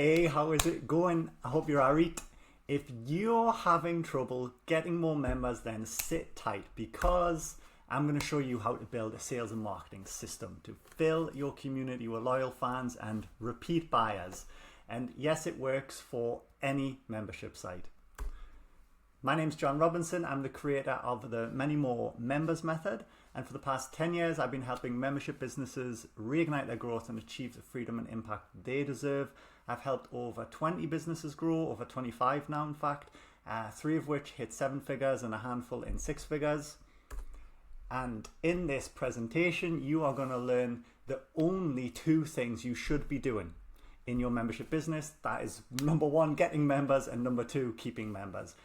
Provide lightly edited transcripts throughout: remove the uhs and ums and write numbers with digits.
Hey, how is it going? I hope you're alright. If you're having trouble getting more members, then sit tight because I'm going to show you how to build a sales and marketing system to fill your community with loyal fans and repeat buyers. And yes, it works for any membership site. My name's John Robinson. I'm the creator of the Many More Members method. And for the past 10 years, I've been helping membership businesses reignite their growth and achieve the freedom and impact they deserve. I've helped over 20 businesses grow, over 25 now in fact, 3 of which hit 7 figures and a handful in 6 figures. And in this presentation, you are going to learn the only 2 things you should be doing in your membership business. That is number 1, getting members, and number 2, keeping members.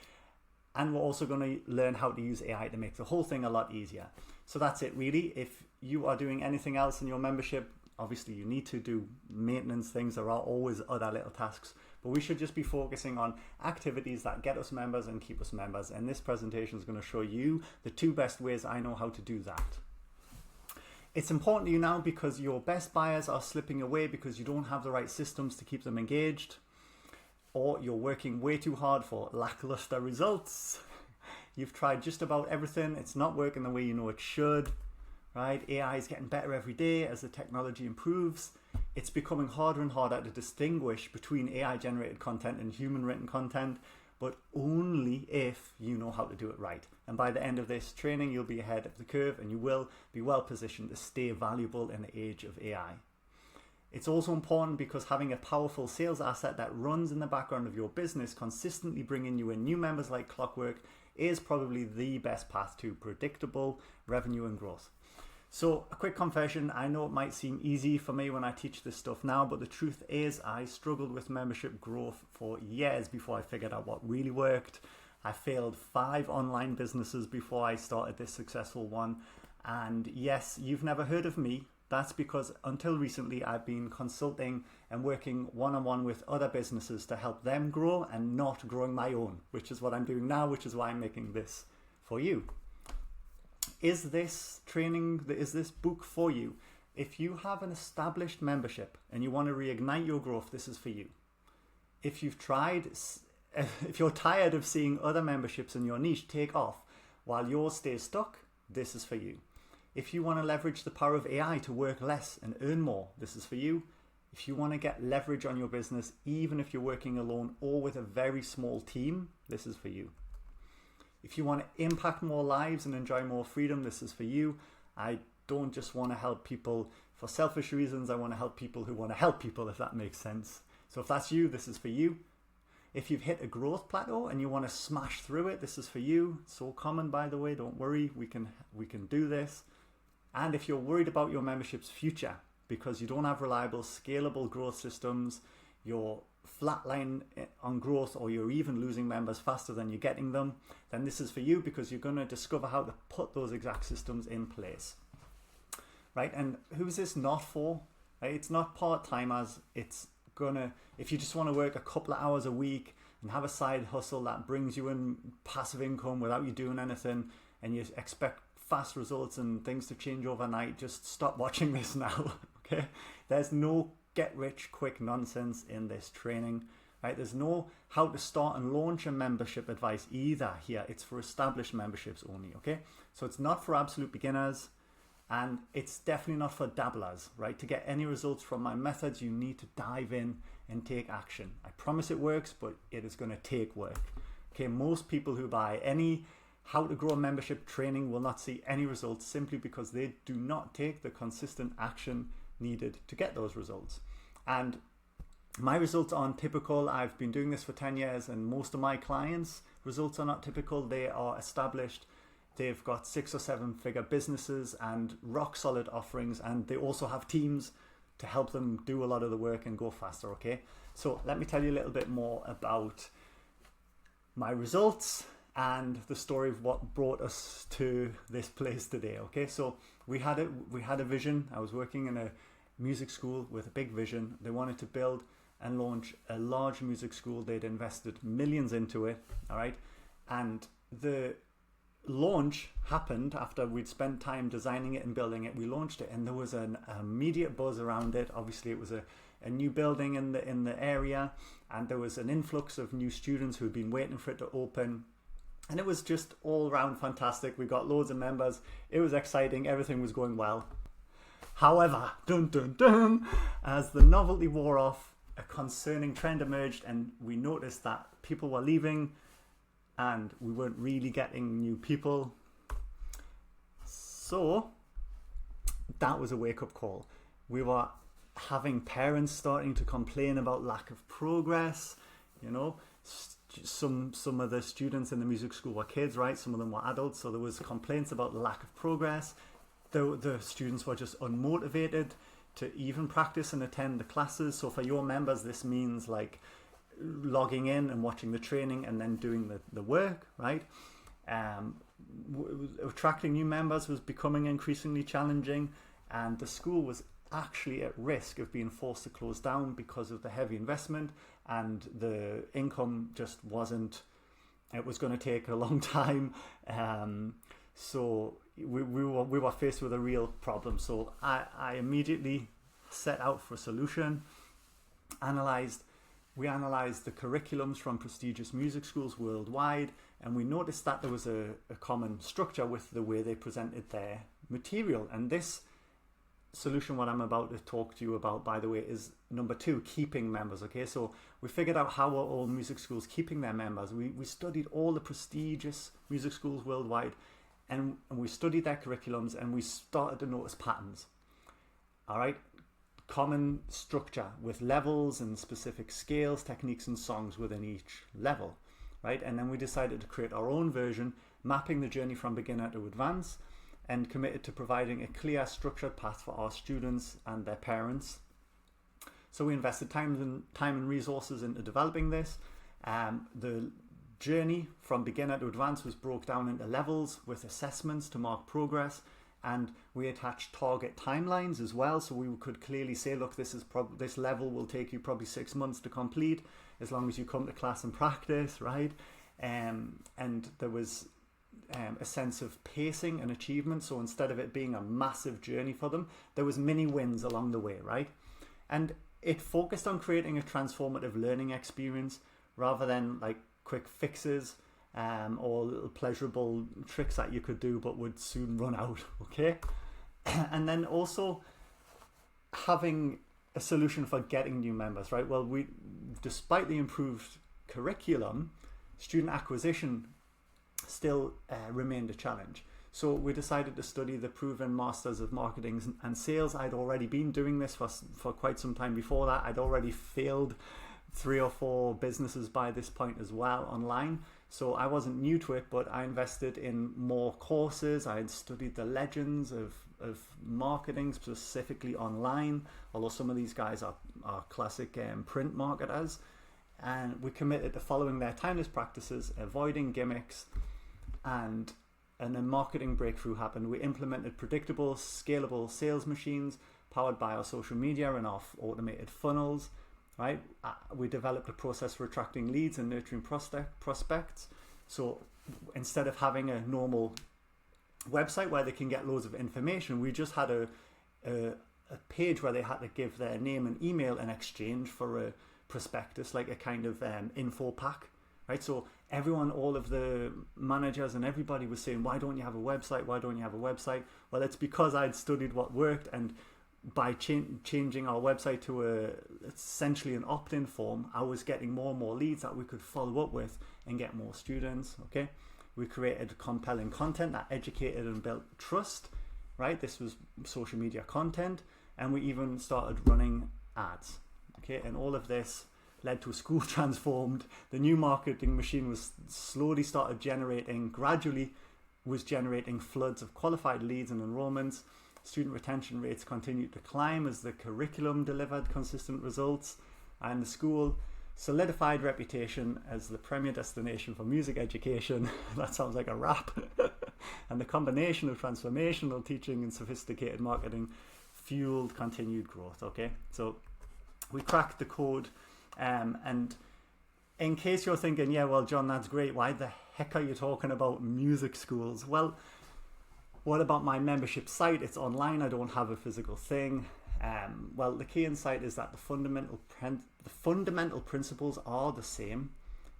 And we're also going to learn how to use AI to make the whole thing a lot easier. So that's it really. If you are doing anything else in your membership, obviously you need to do maintenance things. There are always other little tasks, but we should just be focusing on activities that get us members and keep us members. And this presentation is going to show you the 2 best ways I know how to do that. It's important to you now because your best buyers are slipping away because you don't have the right systems to keep them engaged, or you're working way too hard for lackluster results. You've tried just about everything. It's not working the way you know it should, right? AI is getting better every day as the technology improves. It's becoming harder and harder to distinguish between AI generated content and human written content, but only if you know how to do it right. And by the end of this training, you'll be ahead of the curve and you will be well positioned to stay valuable in the age of AI. It's also important because having a powerful sales asset that runs in the background of your business, consistently bringing you in new members like clockwork, is probably the best path to predictable revenue and growth. So a quick confession, I know it might seem easy for me when I teach this stuff now, but the truth is I struggled with membership growth for years before I figured out what really worked. I failed 5 online businesses before I started this successful one. And yes, you've never heard of me. That's because until recently, I've been consulting and working one-on-one with other businesses to help them grow and not growing my own, which is what I'm doing now, which is why I'm making this for you. Is this training, is this book for you? If you have an established membership and you want to reignite your growth, this is for you. If you're tired of seeing other memberships in your niche take off while yours stays stuck, this is for you. If you want to leverage the power of AI to work less and earn more, this is for you. If you want to get leverage on your business, even if you're working alone or with a very small team, this is for you. If you want to impact more lives and enjoy more freedom, this is for you. I don't just want to help people for selfish reasons. I want to help people who want to help people, if that makes sense. So if that's you, this is for you. If you've hit a growth plateau and you want to smash through it, this is for you. So common, by the way, don't worry, we can do this. And if you're worried about your membership's future because you don't have reliable, scalable growth systems, you're flatline on growth, or you're even losing members faster than you're getting them, then this is for you because you're going to discover how to put those exact systems in place. Right? And who's this not for? Right? It's not part-timers. It's if you just want to work a couple of hours a week and have a side hustle that brings you in passive income without you doing anything, and you expect fast results and things to change overnight, just stop watching this now. Okay, there's no get rich quick nonsense in this training, right? There's no how to start and launch a membership advice either here. It's for established memberships only. Okay, so it's not for absolute beginners, and it's definitely not for dabblers, right? To get any results from my methods, you need to dive in and take action. I promise it works, but it is going to take work. Okay, most people who buy any how to grow a membership training will not see any results simply because they do not take the consistent action needed to get those results. And my results aren't typical. I've been doing this for 10 years and most of my clients' results are not typical. They are established. They've got 6 or 7 figure businesses and rock solid offerings, and they also have teams to help them do a lot of the work and go faster. Okay, so let me tell you a little bit more about my results and the story of what brought us to this place today. Okay, so we had a vision. I was working in a music school with a big vision. They wanted to build and launch a large music school. They'd invested millions into it. All right, and the launch happened after we'd spent time designing it and building it. We launched it and there was an immediate buzz around it. Obviously it was a a new building in the area, and there was an influx of new students who had been waiting for it to open. And it was just all around fantastic. We got loads of members. It was exciting. Everything was going well. However, dun dun dun, as the novelty wore off, a concerning trend emerged, and we noticed that people were leaving and we weren't really getting new people. So that was a wake-up call. We were having parents starting to complain about lack of progress. You know, some of the students in the music school were kids, right? Some of them were adults, so there was complaints about lack of progress. The students were just unmotivated to even practice and attend the classes. So for your members, this means like logging in and watching the training and then doing the work, right? Attracting new members was becoming increasingly challenging, and the school was actually at risk of being forced to close down because of the heavy investment, and the income just wasn't, it was going to take a long time. So we were faced with a real problem. So I immediately set out for a solution. We analysed the curriculums from prestigious music schools worldwide, and we noticed that there was a common structure with the way they presented their material. And this solution, what I'm about to talk to you about, by the way, is number 2, keeping members. Okay, so we figured out how are all music schools keeping their members. We studied all the prestigious music schools worldwide, and we studied their curriculums, and we started to notice patterns. All right, common structure with levels and specific scales, techniques and songs within each level, right? And then we decided to create our own version, mapping the journey from beginner to advanced, and committed to providing a clear, structured path for our students and their parents. So we invested time and resources into developing this. The journey from beginner to advanced was broke down into levels with assessments to mark progress, and we attached target timelines as well, so we could clearly say, look, this level will take you probably 6 months to complete, as long as you come to class and practice, right? And there was a sense of pacing and achievement. So instead of it being a massive journey for them, there was mini wins along the way, right? And it focused on creating a transformative learning experience rather than like quick fixes or little pleasurable tricks that you could do but would soon run out. Okay. And then also having a solution for getting new members, right? Well, despite the improved curriculum, student acquisition still remained a challenge. So we decided to study the proven masters of marketing and sales. I'd already been doing this for quite some time before that. I'd already failed 3 or 4 businesses by this point as well online. So I wasn't new to it, but I invested in more courses. I had studied the legends of marketing, specifically online, although some of these guys are classic print marketers. And we committed to following their timeless practices, avoiding gimmicks, and a marketing breakthrough happened. We implemented predictable, scalable sales machines powered by our social media and our automated funnels, right? We developed a process for attracting leads and nurturing prospects. So instead of having a normal website where they can get loads of information, we just had a page where they had to give their name and email in exchange for a prospectus, like a kind of info pack, right? So everyone, all of the managers and everybody was saying, why don't you have a website? Why don't you have a website? Well, it's because I'd studied what worked, and by changing our website to essentially an opt-in form, I was getting more and more leads that we could follow up with and get more students. Okay, we created compelling content that educated and built trust, right? This was social media content, and we even started running ads. Okay, and all of this led to a school transformed. The new marketing machine was gradually generating floods of qualified leads and enrollments. Student retention rates continued to climb as the curriculum delivered consistent results, and the school solidified reputation as the premier destination for music education. That sounds like a rap. And the combination of transformational teaching and sophisticated marketing fueled continued growth. Okay, so we cracked the code. And in case you're thinking, yeah, well, John, that's great, why the heck are you talking about music schools? Well, what about my membership site? It's online. I don't have a physical thing. Well, the key insight is that the fundamental principles are the same.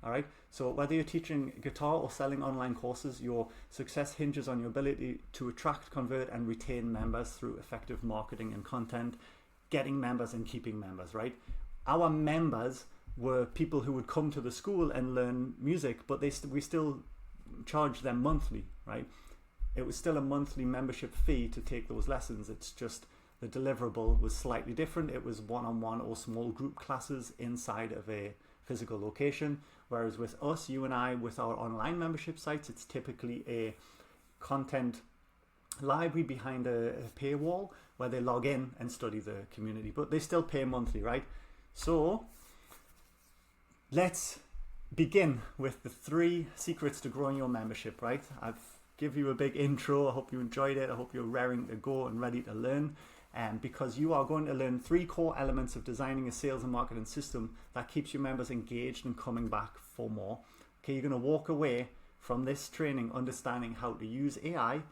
All right. So whether you're teaching guitar or selling online courses, your success hinges on your ability to attract, convert, and retain members through effective marketing and content, getting members and keeping members, right? Our members were people who would come to the school and learn music, but we still charged them monthly, right? It was still a monthly membership fee to take those lessons. It's just the deliverable was slightly different. It was one-on-one or small group classes inside of a physical location. Whereas with us, you and I, with our online membership sites, it's typically a content library behind a paywall where they log in and study the community, but they still pay monthly, right? So let's begin with the 3 secrets to growing your membership, right? I've given you a big intro. I hope you enjoyed it. I hope you're raring to go and ready to learn. Because you are going to learn 3 core elements of designing a sales and marketing system that keeps your members engaged and coming back for more. Okay, you're going to walk away from this training understanding how to use AI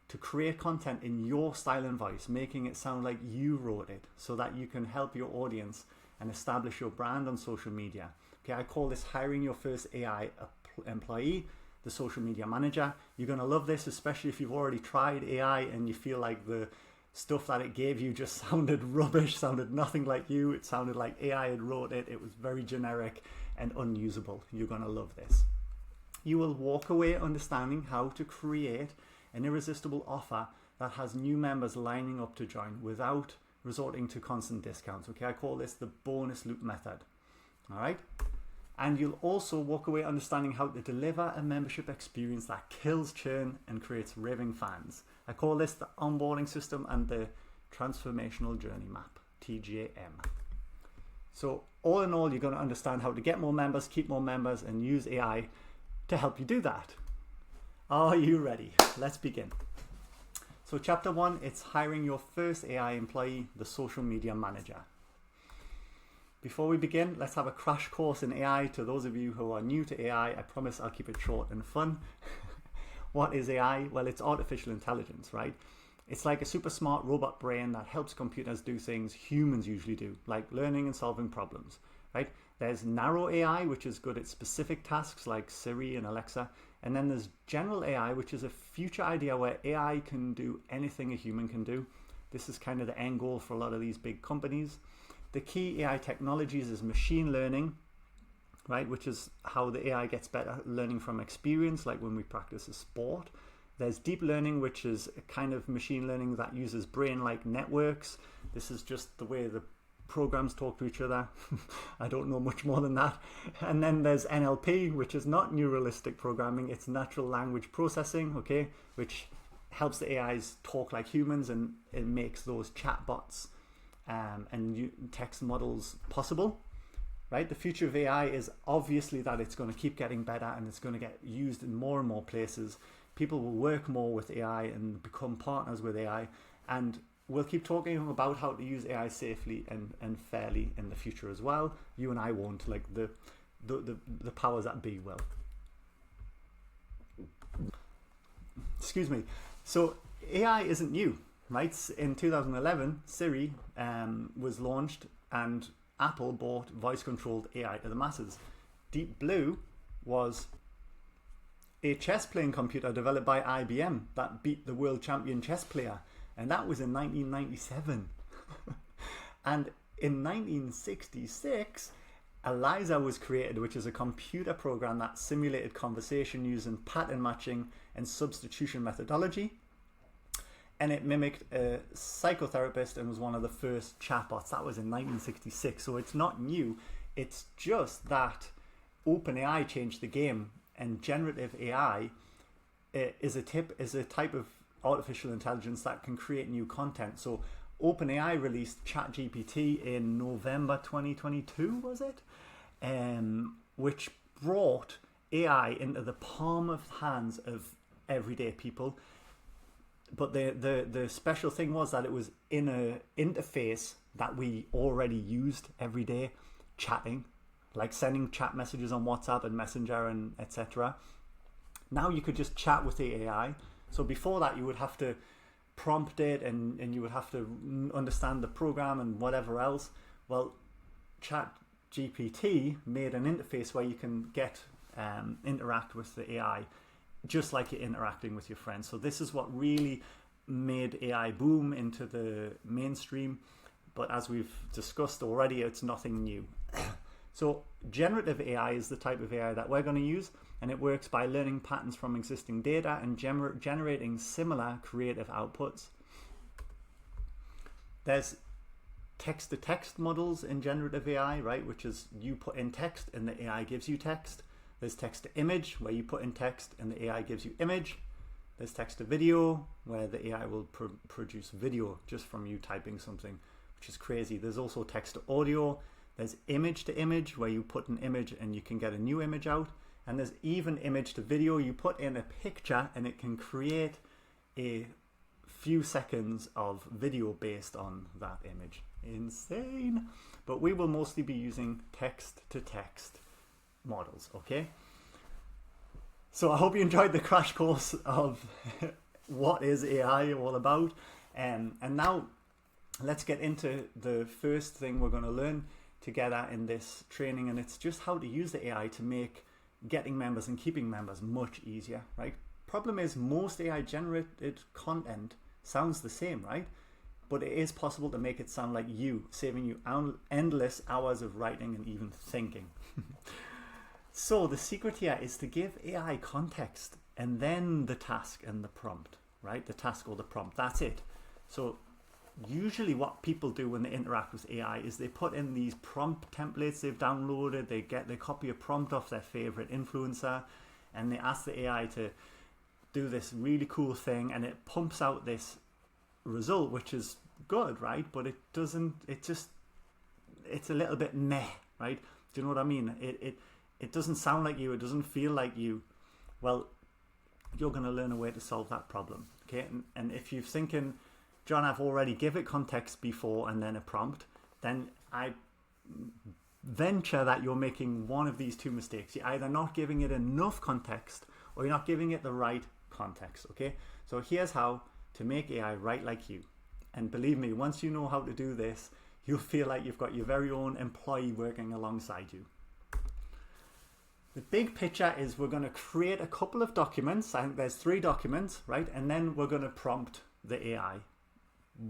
to create content in your style and voice, making it sound like you wrote it so that you can help your audience and establish your brand on social media. Okay, I call this hiring your first AI employee, the social media manager. You're going to love this, especially if you've already tried AI and you feel like the stuff that it gave you just sounded rubbish, sounded nothing like you. It sounded like AI had wrote it. It was very generic and unusable. You're going to love this. You will walk away understanding how to create an irresistible offer that has new members lining up to join without resorting to constant discounts. Okay, I call this the bonus loop method. All right. And you'll also walk away understanding how to deliver a membership experience that kills churn and creates raving fans. I call this the onboarding system and the transformational journey map, TJM. So all in all, you're going to understand how to get more members, keep more members, and use AI to help you do that. Are you ready? Let's begin. So chapter 1, it's hiring your first AI employee, the social media manager. Before we begin, let's have a crash course in AI. To those of you who are new to AI, I promise I'll keep it short and fun. What is AI? Well, it's artificial intelligence, right? It's like a super smart robot brain that helps computers do things humans usually do, like learning and solving problems, right? There's narrow AI, which is good at specific tasks like Siri and Alexa. And then there's general AI, which is a future idea where AI can do anything a human can do. This is kind of the end goal for a lot of these big companies. The key AI technologies is machine learning, right, which is how the AI gets better learning from experience, like when we practice a sport. There's deep learning, which is a kind of machine learning that uses brain-like networks. This is just the way the programs talk to each other. I don't know much more than that. And then there's NLP, which is not neuralistic programming, it's natural language processing, okay, which helps the AIs talk like humans, and it makes those chatbots and text models possible, right? The future of AI is obviously that it's going to keep getting better and it's going to get used in more and more places. People will work more with AI and become partners with AI, and we'll keep talking about how to use AI safely and fairly in the future as well. You and I won't, like the powers that be will. Excuse me. So AI isn't new. Right, in 2011, Siri was launched and Apple bought voice-controlled AI to the masses. Deep Blue was a chess-playing computer developed by IBM that beat the world champion chess player, and that was in 1997. And in 1966, Eliza was created, which is a computer program that simulated conversation using pattern matching and substitution methodology. And it mimicked a psychotherapist and was one of the first chatbots. That was in 1966, so it's not new. It's just that OpenAI changed the game, and generative AI is a type of artificial intelligence that can create new content. So OpenAI released ChatGPT in November 2022, was it? Which brought AI into the palm of hands of everyday people. But the special thing was that it was in an interface that we already used every day, chatting, like sending chat messages on WhatsApp and Messenger and etc. Now you could just chat with the AI. So before that, you would have to prompt it and you would have to understand the program and whatever else. Well, ChatGPT made an interface where you can interact with the AI just like you're interacting with your friends. So this is what really made AI boom into the mainstream. But as we've discussed already, it's nothing new. So generative AI is the type of AI that we're going to use, and it works by learning patterns from existing data and generating similar creative outputs. There's text-to-text models in generative AI, right, which is you put in text and the AI gives you text. There's text-to-image, where you put in text and the AI gives you image. There's text-to-video, where the AI will produce video just from you typing something, which is crazy. There's also text-to-audio. There's image-to-image, where you put an image and you can get a new image out. And there's even image-to-video. You put in a picture and it can create a few seconds of video based on that image. Insane. But we will mostly be using text-to-text models, okay? So I hope you enjoyed the crash course of what is AI all about. And now let's get into the first thing we're going to learn together in this training, and it's just how to use the AI to make getting members and keeping members much easier, right? Problem is, most AI generated content sounds the same, right? But it is possible to make it sound like you, saving you endless hours of writing and even thinking. So the secret here is to give AI context and then the task and the prompt, right? The task or the prompt, that's it. So usually what people do when they interact with AI is they put in these prompt templates they've downloaded, they copy a prompt off their favorite influencer, and they ask the AI to do this really cool thing, and it pumps out this result, which is good, right? But it's a little bit meh, right? Do you know what I mean? It doesn't sound like you, it doesn't feel like you. Well, you're going to learn a way to solve that problem, okay? And if you're thinking, John, I've already given it context before and then a prompt, then I venture that you're making one of these two mistakes. You're either not giving it enough context or you're not giving it the right context, okay? So here's how to make AI write like you. And believe me, once you know how to do this, you'll feel like you've got your very own employee working alongside you. The big picture is we're going to create a couple of documents. I think there's 3 documents, right? And then we're going to prompt the AI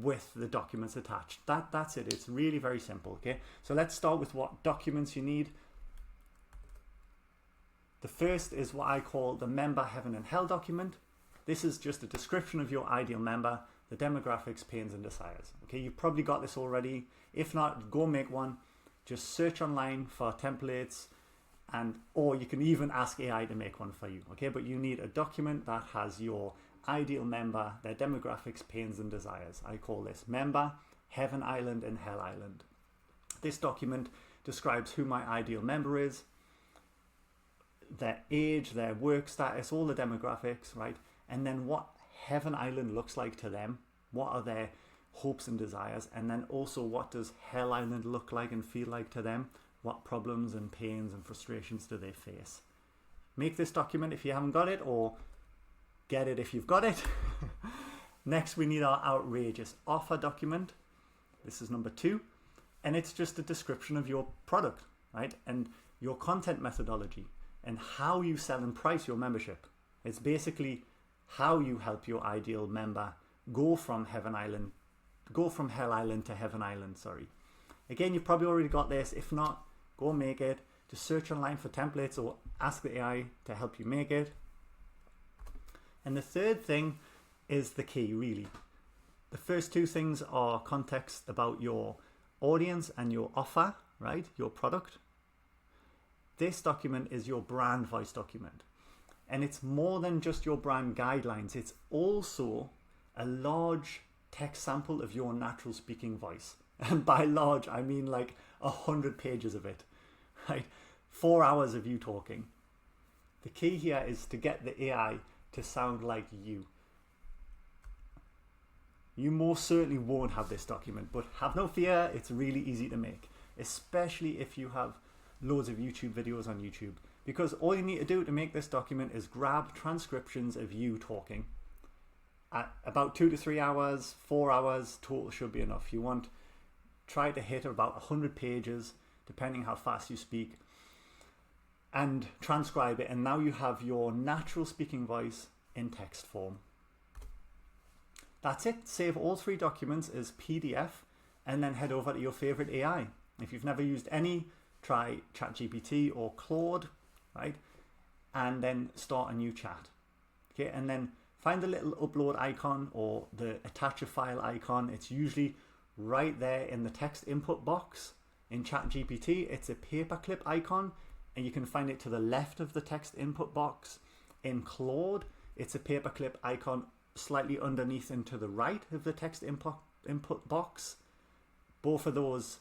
with the documents attached. That's it. It's really very simple, okay? So let's start with what documents you need. The first is what I call the member heaven and hell document. This is just a description of your ideal member, the demographics, pains and desires. Okay, you've probably got this already. If not, go make one. Just search online for templates, or you can even ask AI to make one for you. Okay, but you need a document that has your ideal member, their demographics, pains and desires. I call this member, heaven island and hell island. This document describes who my ideal member is, their age, their work status, all the demographics, right? And then what heaven island looks like to them. What are their hopes and desires? And then also, what does hell island look like and feel like to them? What problems and pains and frustrations do they face? Make this document if you haven't got it, or get it if you've got it. Next, we need our outrageous offer document. This is number 2. And it's just a description of your product, right? And your content methodology and how you sell and price your membership. It's basically how you help your ideal member go from hell island to heaven island, sorry. Again, you've probably already got this. If not, go make it. Just search online for templates or ask the AI to help you make it. And the third thing is the key, really. The first 2 things are context about your audience and your offer, right? Your product. This document is your brand voice document. And it's more than just your brand guidelines. It's also a large text sample of your natural speaking voice. And by large, I mean like 100 pages of it, right? 4 hours of you talking. The key here is to get the AI to sound like you. You most certainly won't have this document, but have no fear, it's really easy to make, especially if you have loads of YouTube videos on YouTube, because all you need to do to make this document is grab transcriptions of you talking, About 2 to 3 hours, 4 hours total should be enough. You want try to hit about 100 pages, depending how fast you speak, and transcribe it. And now you have your natural speaking voice in text form. That's it. Save all 3 documents as PDF and then head over to your favorite AI. If you've never used any, try ChatGPT or Claude, right? And then start a new chat. Okay, and then find the little upload icon or the attach a file icon. It's usually right there in the text input box. In ChatGPT, it's a paperclip icon, and you can find it to the left of the text input box. In Claude, it's a paperclip icon slightly underneath and to the right of the text input box. Both of those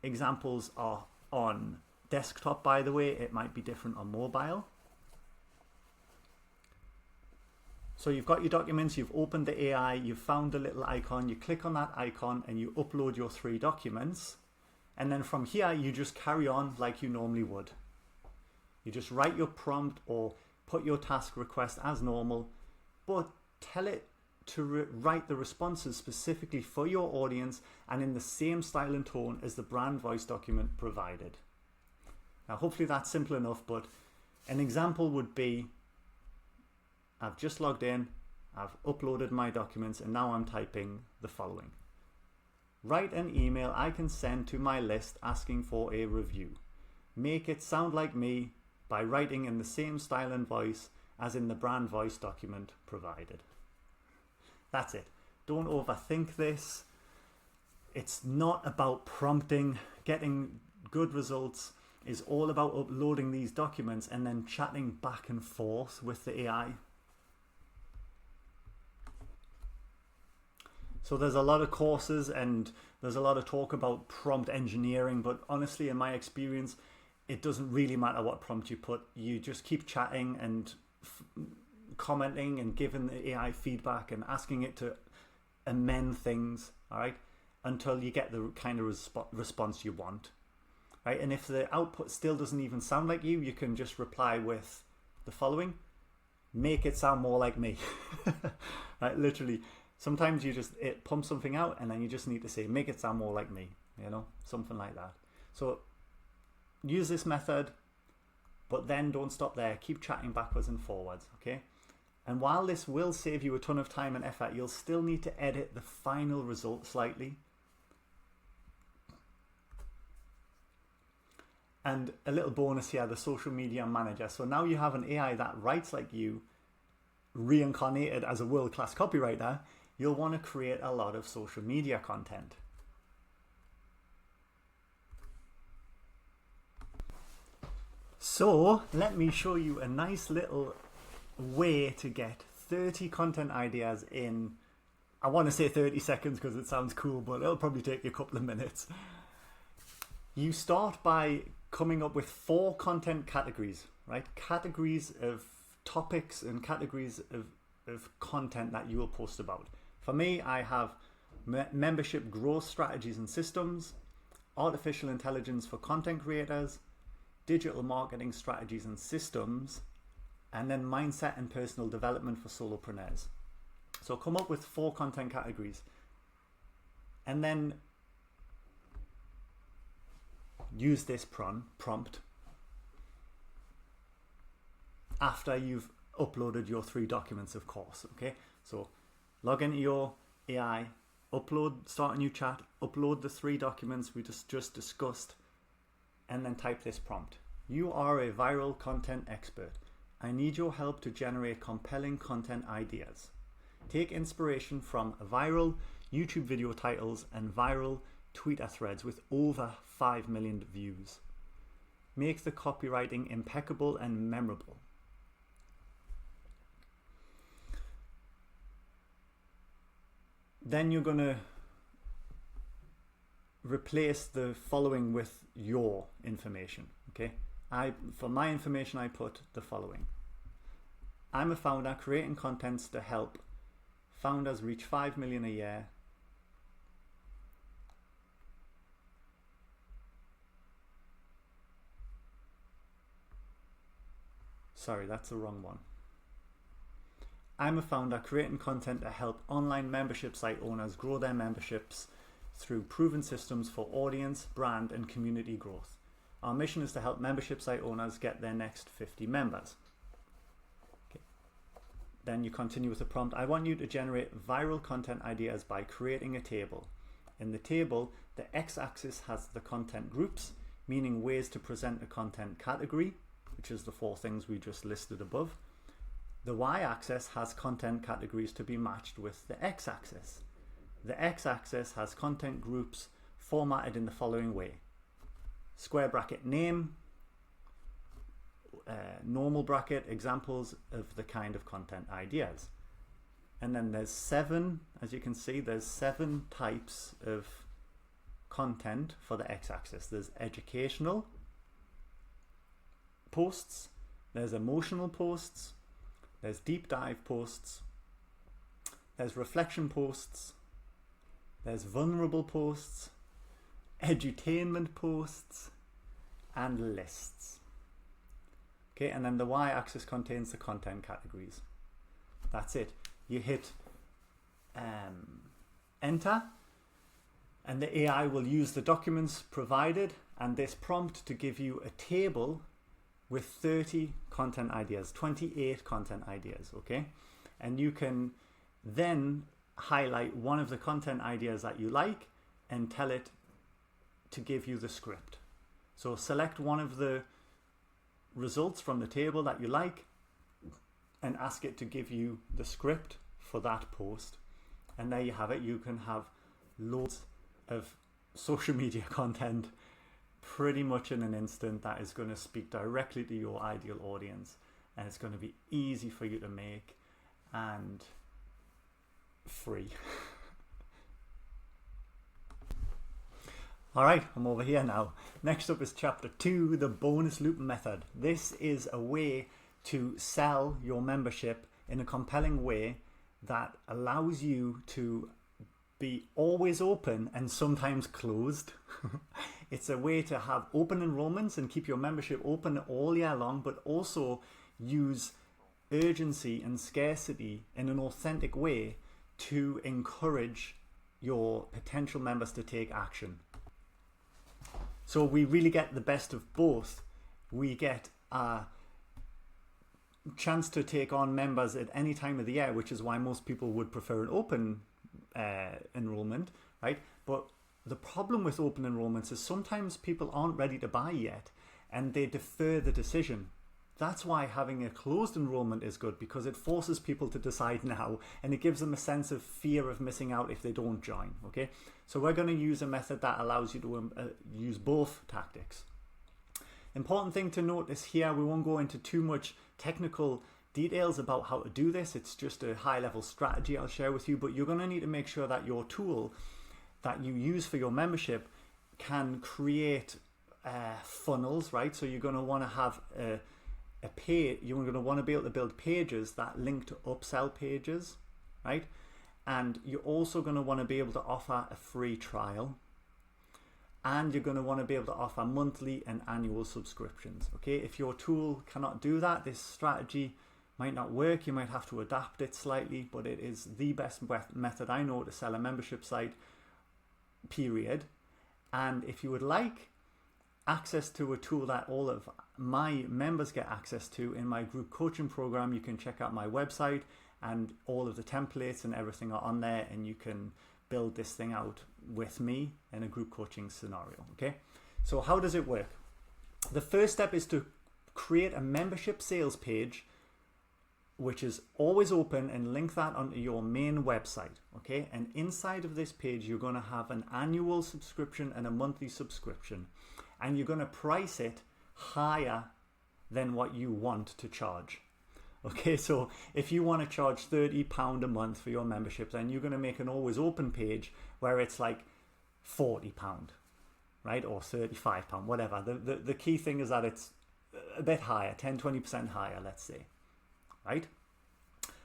examples are on desktop, by the way. It might be different on mobile. So you've got your documents, you've opened the AI, you've found the little icon, you click on that icon and you upload your 3 documents. And then from here, you just carry on like you normally would. You just write your prompt or put your task request as normal, but tell it to write the responses specifically for your audience and in the same style and tone as the brand voice document provided. Now, hopefully that's simple enough, but an example would be, I've just logged in, I've uploaded my documents, and now I'm typing the following. Write an email I can send to my list asking for a review. Make it sound like me by writing in the same style and voice as in the brand voice document provided. That's it. Don't overthink this. It's not about prompting. Getting good results is all about uploading these documents and then chatting back and forth with the AI. So there's a lot of courses and there's a lot of talk about prompt engineering, but honestly, in my experience, it doesn't really matter what prompt you put. You just keep chatting and commenting and giving the AI feedback and asking it to amend things, all right, until you get the kind of response you want, right? And if the output still doesn't even sound like you can just reply with the following: make it sound more like me. Right? Literally, sometimes it pumps something out and then you just need to say, make it sound more like me, something like that. So use this method, but then don't stop there. Keep chatting backwards and forwards, okay? And while this will save you a ton of time and effort, you'll still need to edit the final result slightly. And a little bonus here, the social media manager. So now you have an AI that writes like you, reincarnated as a world-class copywriter. You'll want to create a lot of social media content. So let me show you a nice little way to get 30 content ideas in, I want to say 30 seconds because it sounds cool, but it'll probably take you a couple of minutes. You start by coming up with 4 content categories, right? Categories of topics and categories of content that you will post about. For me, I have membership growth strategies and systems, artificial intelligence for content creators, digital marketing strategies and systems, and then mindset and personal development for solopreneurs. So come up with 4 content categories and then use this prompt after you've uploaded your 3 documents, of course. Okay, so log into your AI, start a new chat, upload the 3 documents we just discussed, and then type this prompt. You are a viral content expert. I need your help to generate compelling content ideas. Take inspiration from viral YouTube video titles and viral Twitter threads with over 5 million views. Make the copywriting impeccable and memorable. Then you're going to replace the following with your information, okay? For my information, I put the following. I'm a founder creating contents to help founders reach 5 million a year. Sorry, that's the wrong one. I'm a founder creating content to help online membership site owners grow their memberships through proven systems for audience, brand, and community growth. Our mission is to help membership site owners get their next 50 members. Okay. Then you continue with the prompt. I want you to generate viral content ideas by creating a table. In the table, the x-axis has the content groups, meaning ways to present a content category, which is the 4 things we just listed above. The y-axis has content categories to be matched with the x-axis. The x-axis has content groups formatted in the following way: square bracket name, normal bracket, examples of the kind of content ideas. And then there's 7, as you can see, there's 7 types of content for the x-axis. There's educational posts, there's emotional posts, there's deep dive posts, there's reflection posts, there's vulnerable posts, edutainment posts, and lists. Okay, and then the y-axis contains the content categories. That's it. You hit enter, and the AI will use the documents provided and this prompt to give you a table with 30 content ideas, 28 content ideas, okay? And you can then highlight one of the content ideas that you like and tell it to give you the script. So select one of the results from the table that you like and ask it to give you the script for that post. And there you have it. You can have loads of social media content pretty much in an instant that is going to speak directly to your ideal audience, and it's going to be easy for you to make and free. All right, I'm over here now. Next up is chapter 2, the bonus loop method. This is a way to sell your membership in a compelling way that allows you to be always open and sometimes closed. It's a way to have open enrollments and keep your membership open all year long, but also use urgency and scarcity in an authentic way to encourage your potential members to take action. So we really get the best of both. We get a chance to take on members at any time of the year, which is why most people would prefer an open enrollment, right? But the problem with open enrollments is sometimes people aren't ready to buy yet and they defer the decision. That's why having a closed enrollment is good, because it forces people to decide now and it gives them a sense of fear of missing out if they don't join, okay? So we're going to use a method that allows you to use both tactics. Important thing to notice here, we won't go into too much technical details about how to do this. It's just a high-level strategy I'll share with you, but you're going to need to make sure that your tool that you use for your membership can create funnels, right? So you're going to want to have a page. You're going to want to be able to build pages that link to upsell pages, right? And you're also going to want to be able to offer a free trial, and you're going to want to be able to offer monthly and annual subscriptions. Okay, if your tool cannot do that, this strategy might not work. You might have to adapt it slightly, but it is the best method I know to sell a membership site, period. And if you would like access to a tool that all of my members get access to in my group coaching program, you can check out my website, and all of the templates and everything are on there, and you can build this thing out with me in a group coaching scenario. Okay, so how does it work? The first step is to create a membership sales page which is always open, and link that onto your main website. Okay, and inside of this page you're going to have an annual subscription and a monthly subscription, and you're going to price it higher than what you want to charge. Okay, so if you want to charge £30 a month for your membership, then you're going to make an always open page where it's like £40, right? Or £35, whatever. The key thing is that it's a bit higher, 10-20% higher, let's say, right?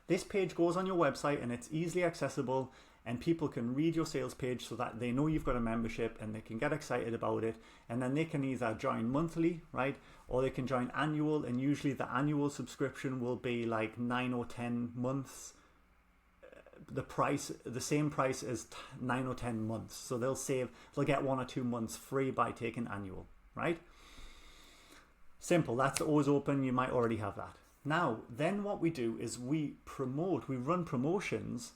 This page goes on your website and it's easily accessible, and people can read your sales page so that they know you've got a membership and they can get excited about it, and then they can either join monthly, right, or they can join annual, and usually the annual subscription will be like 9 or 10 months, the same price as 9 or 10 months. So they'll get 1 or 2 months free by taking annual, right? Simple. That's always open. You might already have that. Now, then what we do is we run promotions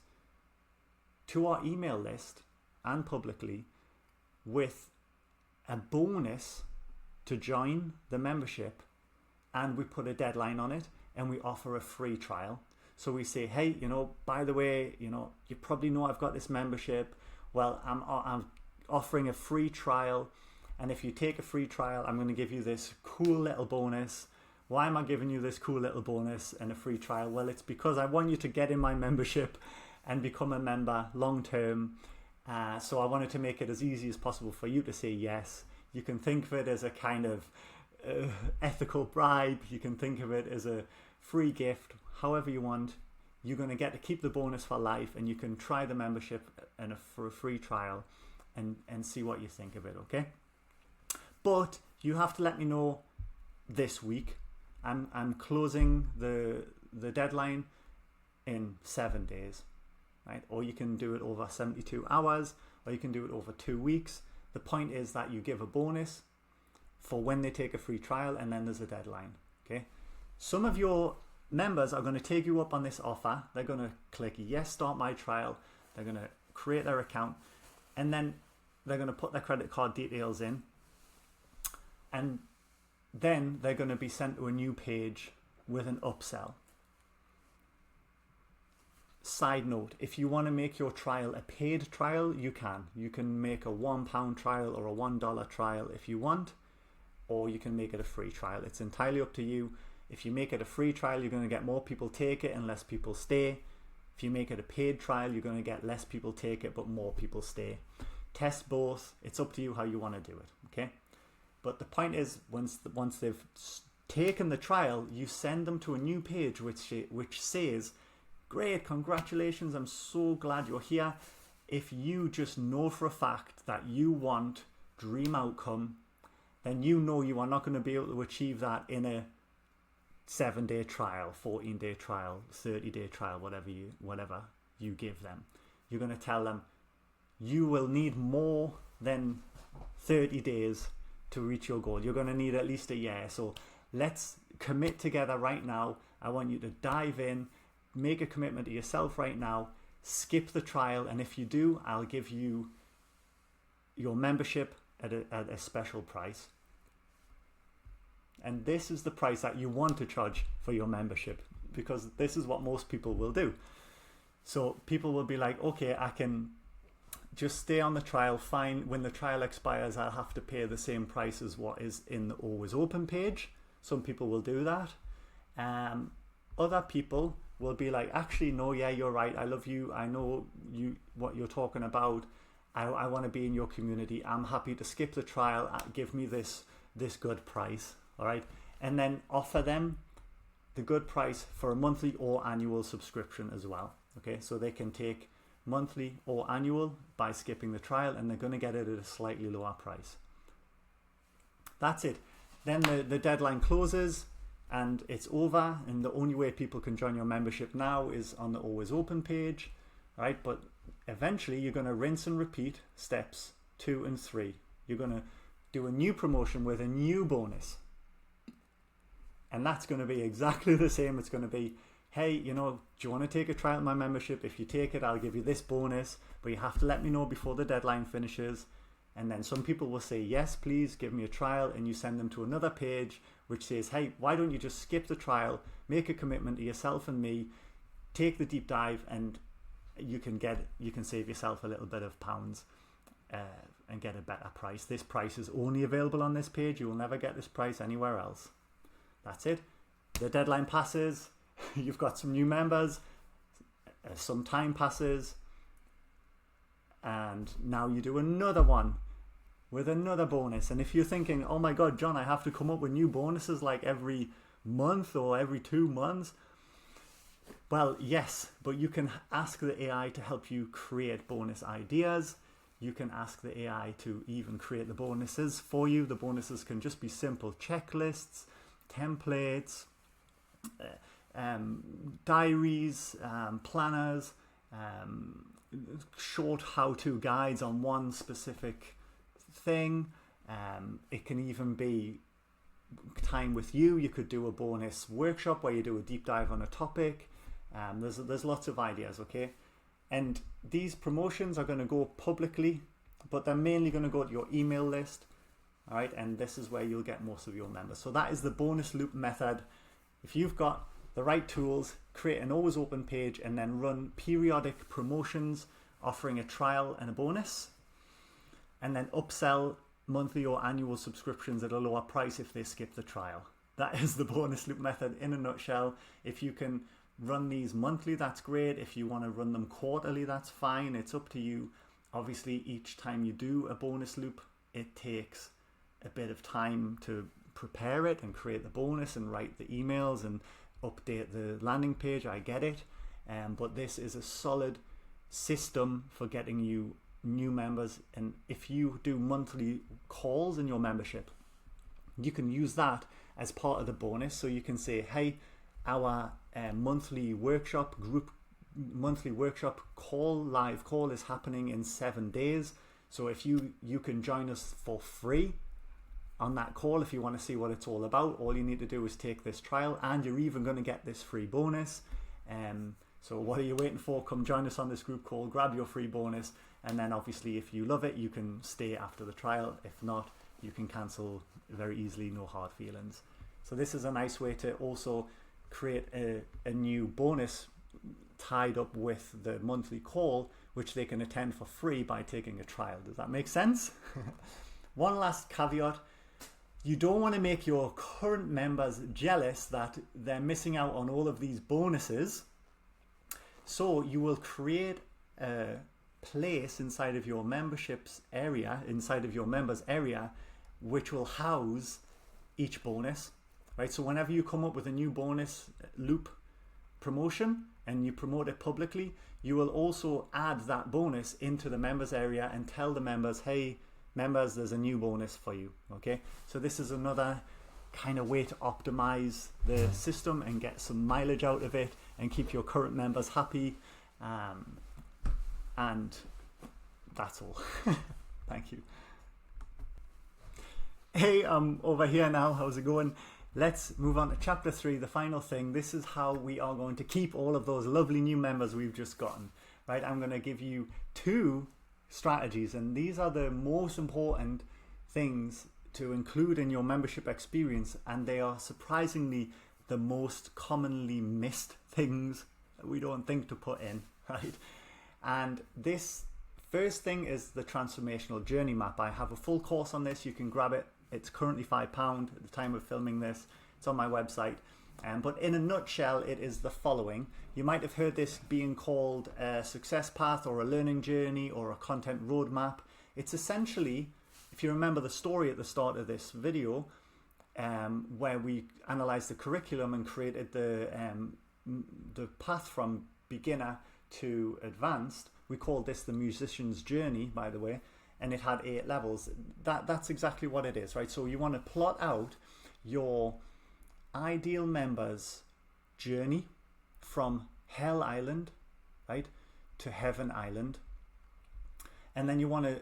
to our email list and publicly with a bonus to join the membership, and we put a deadline on it, and we offer a free trial. So we say, hey, by the way, you probably know I've got this membership. Well, I'm offering a free trial, and if you take a free trial, I'm going to give you this cool little bonus. Why am I giving you this cool little bonus and a free trial? Well, it's because I want you to get in my membership and become a member long term. So I wanted to make it as easy as possible for you to say yes. You can think of it as a kind of ethical bribe. You can think of it as a free gift, however you want. You're going to get to keep the bonus for life, and you can try the membership for a free trial and see what you think of it, okay? But you have to let me know this week. I'm closing the deadline in 7 days, right? Or you can do it over 72 hours, or you can do it over 2 weeks. The point is that you give a bonus for when they take a free trial, and then there's a deadline, okay? Some of your members are going to take you up on this offer. They're going to click yes, start my trial. They're going to create their account, and then they're going to put their credit card details in, and then they're going to be sent to a new page with an upsell. Side note, if you want to make your trial a paid trial, you can. You can make a £1 trial or a $1 trial if you want, or you can make it a free trial. It's entirely up to you. If you make it a free trial, you're going to get more people take it and less people stay. If you make it a paid trial, you're going to get less people take it but more people stay. Test both. It's up to you how you want to do it, okay? But the point is, once they've taken the trial, you send them to a new page which says, great, congratulations, I'm so glad you're here. If you just know for a fact that you want dream outcome, then you know you are not going to be able to achieve that in a 7-day trial, 14-day trial, 30-day trial, whatever you give them. You're going to tell them you will need more than 30 days to reach your goal. You're going to need at least a year. So let's commit together right now. I want you to dive in, make a commitment to yourself right now, skip the trial, and if you do, I'll give you your membership at a special price. And this is the price that you want to charge for your membership, because this is what most people will do. So people will be like, okay, I can just stay on the trial, fine. When the trial expires, I'll have to pay the same price as what is in the Always Open page. Some people will do that. Other people will be like, actually, no, yeah, you're right. I love you. I know what you're talking about. I want to be in your community. I'm happy to skip the trial. Give me this good price. All right. And then offer them the good price for a monthly or annual subscription as well. Okay. So they can take monthly or annual by skipping the trial, and they're going to get it at a slightly lower price. That's it. Then the deadline closes and it's over, and the only way people can join your membership now is on the Always Open page, right? But eventually you're going to rinse and repeat steps 2 and 3. You're going to do a new promotion with a new bonus, and that's going to be exactly the same. It's going to be, hey, do you want to take a trial of my membership? If you take it, I'll give you this bonus, but you have to let me know before the deadline finishes. And then some people will say, yes, please give me a trial, and you send them to another page which says, hey, why don't you just skip the trial, make a commitment to yourself and me, take the deep dive, and you can save yourself a little bit of pounds and get a better price. This price is only available on this page. You will never get this price anywhere else. That's it. The deadline passes. You've got some new members. Some time passes. And now you do another one with another bonus. And if you're thinking, oh my God, John, I have to come up with new bonuses like every month or every 2 months, Well, yes, but you can ask the AI to help you create bonus ideas. You can ask the AI to even create the bonuses for you. The bonuses can just be simple checklists, templates, diaries, planners, short how-to guides on one specific thing. It can even be time with you. You could do a bonus workshop where you do a deep dive on a topic. There's lots of ideas, okay? And these promotions are going to go publicly, but they're mainly going to go to your email list, all right? And this is where you'll get most of your members. So that is the bonus loop method. If you've got the right tools, create an always open page and then run periodic promotions offering a trial and a bonus, and then upsell monthly or annual subscriptions at a lower price if they skip the trial. That is the bonus loop method in a nutshell. If you can run these monthly, that's great. If you want to run them quarterly, that's fine. It's up to you. Obviously, each time you do a bonus loop, it takes a bit of time to prepare it and create the bonus and write the emails and update the landing page. I get it. But this is a solid system for getting you new members. And if you do monthly calls in your membership, you can use that as part of the bonus. So you can say, hey, our monthly workshop live call is happening in 7 days. So if you can join us for free on that call, if you want to see what it's all about, all you need to do is take this trial and you're even going to get this free bonus. So what are you waiting for? Come join us on this group call, grab your free bonus, and then obviously if you love it, you can stay after the trial. If not, you can cancel very easily, no hard feelings. So this is a nice way to also create a new bonus tied up with the monthly call, which they can attend for free by taking a trial. Does that make sense? One last caveat. You don't want to make your current members jealous that they're missing out on all of these bonuses. So you will create a place inside of your memberships area, inside of your members area, which will house each bonus, right? So whenever you come up with a new bonus loop promotion and you promote it publicly, you will also add that bonus into the members area and tell the members, hey, members, there's a new bonus for you, okay? So this is another kind of way to optimize the system and get some mileage out of it and keep your current members happy. And that's all. Thank you. Hey, I'm over here now. How's it going? Let's move on to chapter 3, the final thing. This is how we are going to keep all of those lovely new members we've just gotten, right? I'm going to give you 2 strategies, and these are the most important things to include in your membership experience, and they are surprisingly the most commonly missed things that we don't think to put in, right? And this first thing is the transformational journey map. I have a full course on this. You can grab it. It's currently £5 at the time of filming this. It's on my website. But in a nutshell, it is the following. You might have heard this being called a success path or a learning journey or a content roadmap. It's essentially, if you remember the story at the start of this video, where we analyzed the curriculum and created the path from beginner to advanced. We called this the musician's journey, by the way, and it had 8 levels. That's exactly what it is, right? So you want to plot out your ideal members' journey from Hell Island, right, to Heaven Island, and then you want to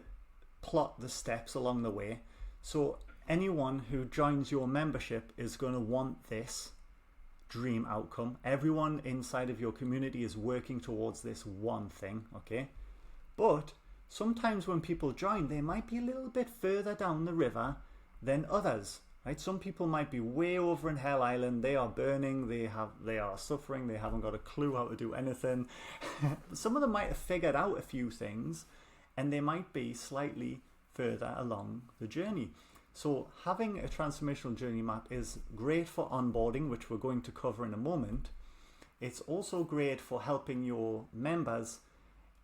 plot the steps along the way. So anyone who joins your membership is going to want this dream outcome. Everyone inside of your community is working towards this one thing, okay? But sometimes when people join, they might be a little bit further down the river than others, right? Some people might be way over in Hell Island. They are burning, they are suffering, they haven't got a clue how to do anything. Some of them might have figured out a few things, and they might be slightly further along the journey. So having a transformational journey map is great for onboarding, which we're going to cover in a moment. It's also great for helping your members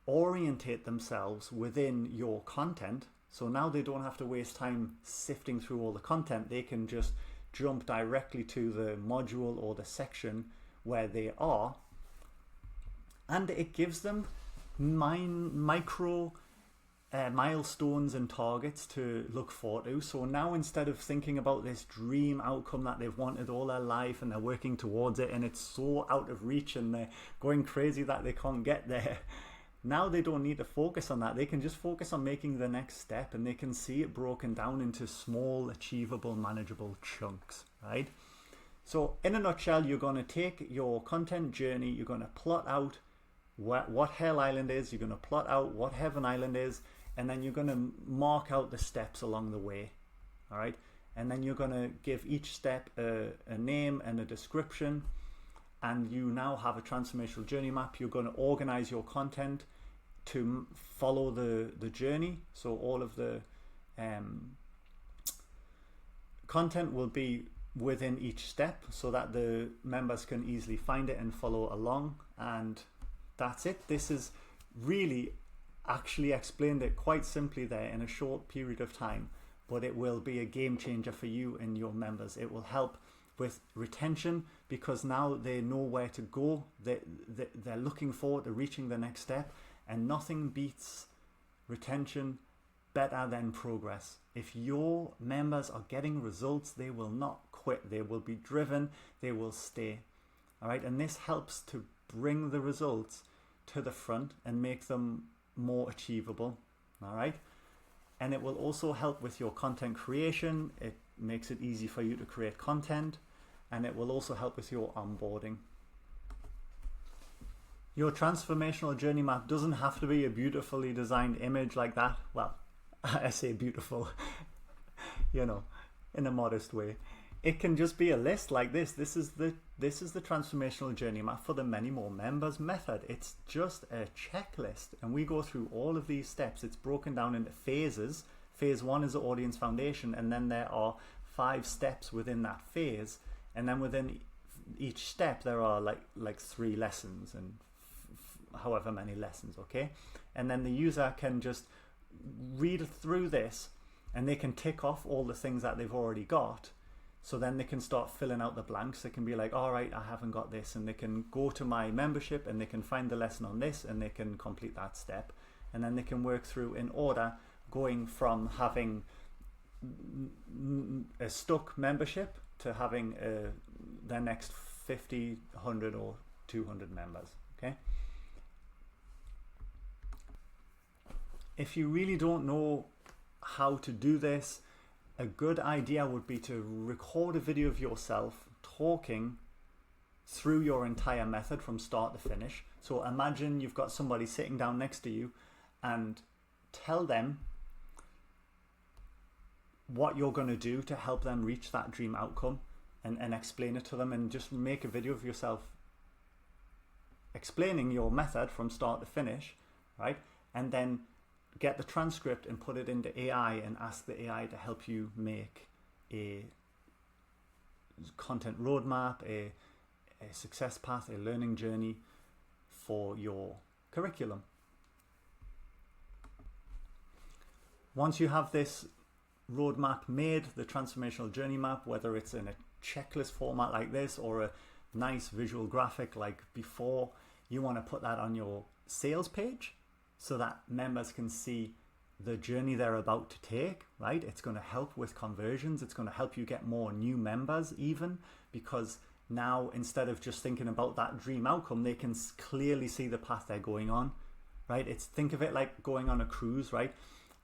orientate themselves within your content. So now they don't have to waste time sifting through all the content. They can just jump directly to the module or the section where they are and it gives them micro milestones and targets to look forward to. So now, instead of thinking about this dream outcome that they've wanted all their life and they're working towards it and it's so out of reach and they're going crazy that they can't get there, now they don't need to focus on that. They can just focus on making the next step, and they can see it broken down into small, achievable, manageable chunks, right? So in a nutshell, you're going to take your content journey, you're going to plot out what Hell Island is, you're going to plot out what Heaven Island is, and then you're going to mark out the steps along the way, all right? And then you're going to give each step a name and a description, and you now have a transformational journey map. You're going to organize your content to follow the journey. So all of the content will be within each step so that the members can easily find it and follow along. And that's it. This is really actually explained it quite simply there in a short period of time, but it will be a game changer for you and your members. It will help with retention because now they know where to go. They're looking forward to reaching the next step, and nothing beats retention better than progress. If your members are getting results, they will not quit. They will be driven. They will stay. All right, and this helps to bring the results to the front and make them more achievable. All right, and it will also help with your content creation. It makes it easy for you to create content, and it will also help with your onboarding. Your transformational journey map doesn't have to be a beautifully designed image like that. Well, I say beautiful, you know, in a modest way. It can just be a list like this. This is the transformational journey map for the many more members method. It's just a checklist, and we go through all of these steps. It's broken down into phases. Phase 1 is the audience foundation, and then there are 5 steps within that phase, and then within each step there are like 3 lessons and however many lessons, okay? And then the user can just read through this and they can tick off all the things that they've already got. So then they can start filling out the blanks. They can be like, all right, I haven't got this, and they can go to my membership and they can find the lesson on this and they can complete that step. And then they can work through in order, going from having a stuck membership to having their next 50, 100 or 200 members, okay? If you really don't know how to do this, a good idea would be to record a video of yourself talking through your entire method from start to finish. So imagine you've got somebody sitting down next to you and tell them what you're going to do to help them reach that dream outcome, and explain it to them, and just make a video of yourself explaining your method from start to finish, right? And then get the transcript and put it into AI and ask the AI to help you make a content roadmap, a success path, a learning journey for your curriculum. Once you have this roadmap made, the transformational journey map, whether it's in a checklist format like this or a nice visual graphic like before, you want to put that on your sales page so that members can see the journey they're about to take, right? It's going to help with conversions. It's going to help you get more new members even, because now instead of just thinking about that dream outcome, they can clearly see the path they're going on, right? Think of it like going on a cruise, right?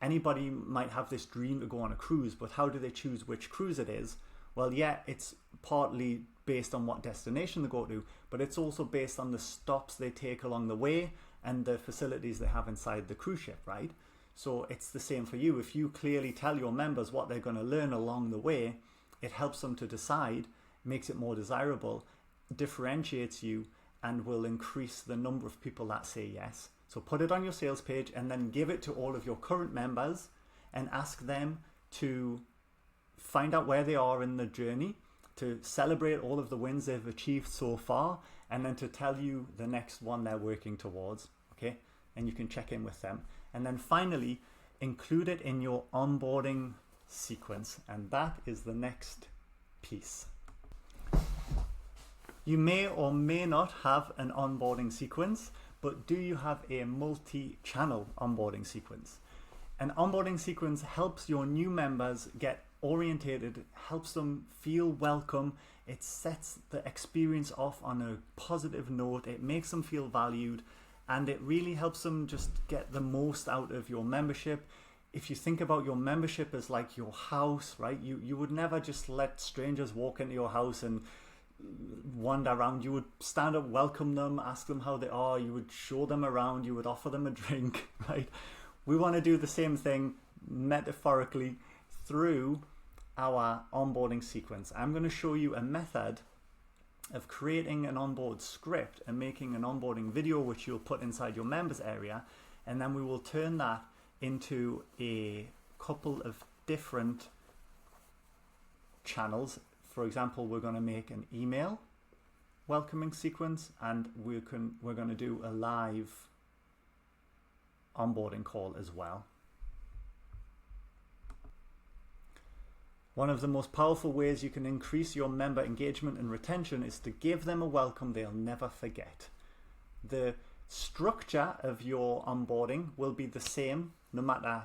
Anybody might have this dream to go on a cruise, but how do they choose which cruise it is? Well, yeah, it's partly based on what destination they go to, but it's also based on the stops they take along the way and the facilities they have inside the cruise ship, right? So it's the same for you. If you clearly tell your members what they're going to learn along the way, it helps them to decide, makes it more desirable, differentiates you, and will increase the number of people that say yes. So put it on your sales page and then give it to all of your current members and ask them to find out where they are in the journey, to celebrate all of the wins they've achieved so far, and then to tell you the next one they're working towards, okay? And you can check in with them. And then finally, include it in your onboarding sequence, and that is the next piece. You may or may not have an onboarding sequence, but do you have a multi-channel onboarding sequence? An onboarding sequence helps your new members get orientated, helps them feel welcome. It sets the experience off on a positive note. It makes them feel valued, and it really helps them just get the most out of your membership. If you think about your membership as like your house, right? You would never just let strangers walk into your house and wander around. You would stand up, welcome them, ask them how they are. You would show them around. You would offer them a drink, right? We want to do the same thing metaphorically through our onboarding sequence. I'm going to show you a method of creating an onboard script and making an onboarding video, which you'll put inside your members area, and then we will turn that into a couple of different channels. For example, we're going to make an email welcoming sequence, and we're going to do a live onboarding call as well. One of the most powerful ways you can increase your member engagement and retention is to give them a welcome they'll never forget. The structure of your onboarding will be the same no matter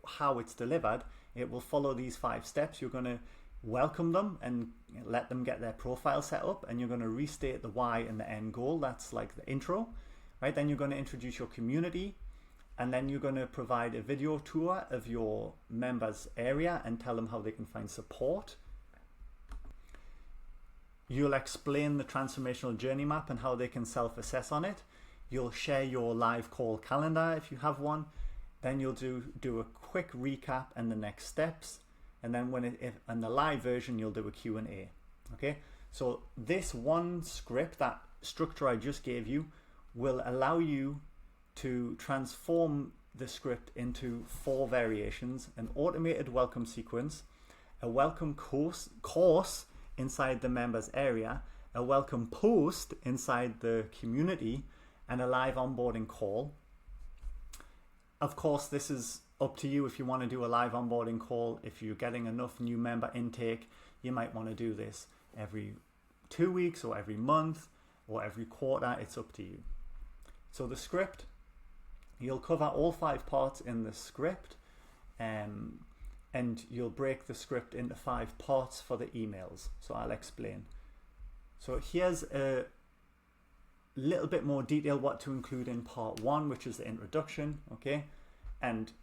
how it's delivered. It will follow these 5 steps. You're going to welcome them and let them get their profile set up, and you're going to restate the why and the end goal. That's like the intro, right? Then you're going to introduce your community, and then you're going to provide a video tour of your members area and tell them how they can find support. You'll explain the transformational journey map and how they can self-assess on it. You'll share your live call calendar if you have one. Then you'll do a quick recap and the next steps. And then in the live version, you'll do a Q&A. Okay, so this one script, that structure I just gave you, will allow you to transform the script into 4 variations: an automated welcome sequence, a welcome course inside the members area, a welcome post inside the community, and a live onboarding call. Of course, this is up to you if you want to do a live onboarding call. If you're getting enough new member intake, you might want to do this every 2 weeks or every month or every quarter. It's up to you. So the script, you'll cover all 5 parts in the script, and you'll break the script into 5 parts for the emails. So I'll explain. So here's a little bit more detail what to include in part 1, which is the introduction. Okay, and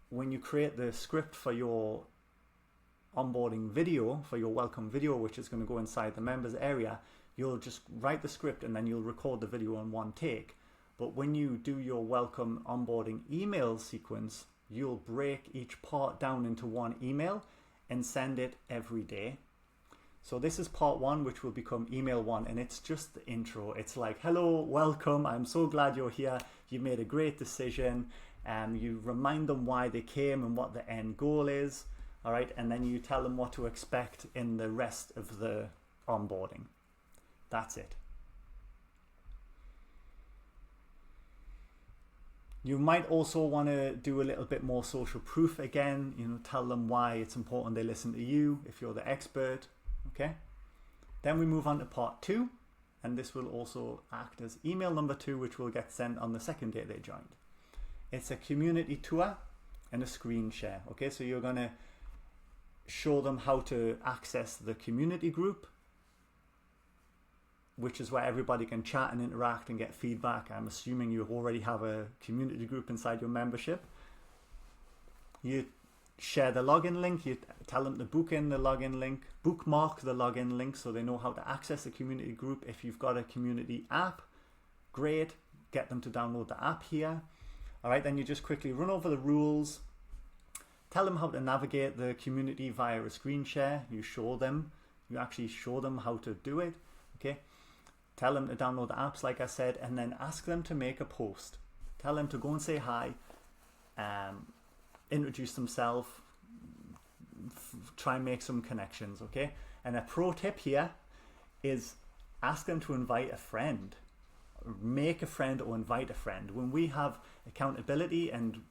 when you create the script for your onboarding video, for your welcome video, which is going to go inside the members area, you'll just write the script and then you'll record the video in one take. But when you do your welcome onboarding email sequence, you'll break each part down into one email and send it every day. So this is part 1, which will become email 1, and it's just the intro. It's like, hello, welcome, I'm so glad you're here. You made a great decision. You remind them why they came and what the end goal is. All right, and then you tell them what to expect in the rest of the onboarding. That's it. You might also want to do a little bit more social proof again, tell them why it's important they listen to you if you're the expert. Okay, then we move on to part 2, and this will also act as email number 2, which will get sent on the second day they joined. It's a community tour and a screen share. Okay, so you're going to show them how to access the community group, which is where everybody can chat and interact and get feedback. I'm assuming you already have a community group inside your membership. You share the login link. You tell them to bookmark the login link so they know how to access the community group. If you've got a community app, great. Get them to download the app here. All right, then you just quickly run over the rules. Tell them how to navigate the community via a screen share. You actually show them how to do it. Okay. Tell them to download the apps, like I said, and then ask them to make a post. Tell them to go and say hi, introduce themselves, try and make some connections, okay? And a pro tip here is ask them to invite a friend. Make a friend or invite a friend. When we have accountability and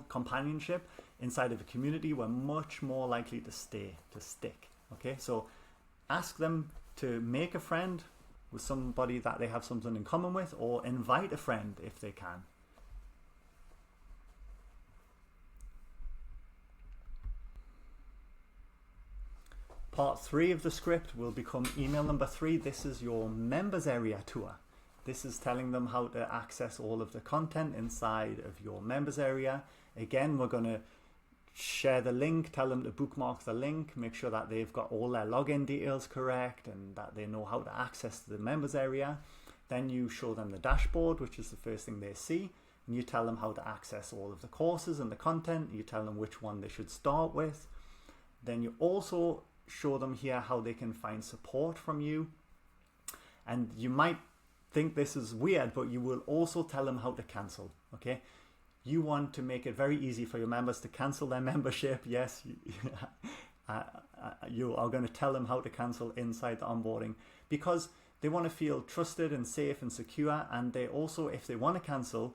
companionship inside of a community, we're much more likely to stick, okay? So ask them to make a friend, with somebody that they have something in common with, or invite a friend if they can. Part 3 of the script will become email number 3. This is your members area tour. This is telling them how to access all of the content inside of your members area. Again, we're going to share the link, tell them to bookmark the link, make sure that they've got all their login details correct and that they know how to access the members area. Then you show them the dashboard, which is the first thing they see, and you tell them how to access all of the courses and the content. You tell them which one they should start with. Then you also show them here how they can find support from you. And you might think this is weird, but you will also tell them how to cancel. Okay, you want to make it very easy for your members to cancel their membership. Yes, you are going to tell them how to cancel inside the onboarding, because they want to feel trusted and safe and secure. And they also, if they want to cancel,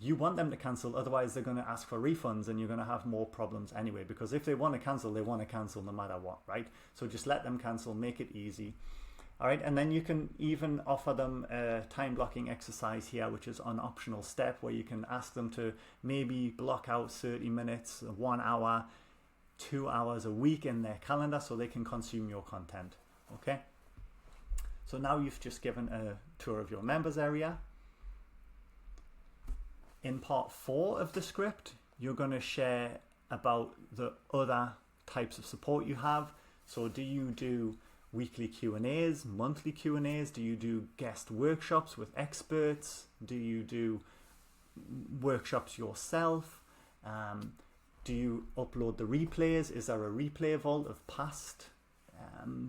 you want them to cancel, otherwise they're going to ask for refunds and you're going to have more problems anyway, because if they want to cancel, they want to cancel no matter what, right? So just let them cancel, make it easy. All right, and then you can even offer them a time blocking exercise here, which is an optional step where you can ask them to maybe block out 30 minutes, 1 hour, 2 hours a week in their calendar so they can consume your content, okay? So now you've just given a tour of your members area. In part 4 of the script, you're going to share about the other types of support you have. So do you do weekly Q&As, monthly Q&As? Do you do guest workshops with experts? Do you do workshops yourself? Do you upload the replays? Is there a replay vault of past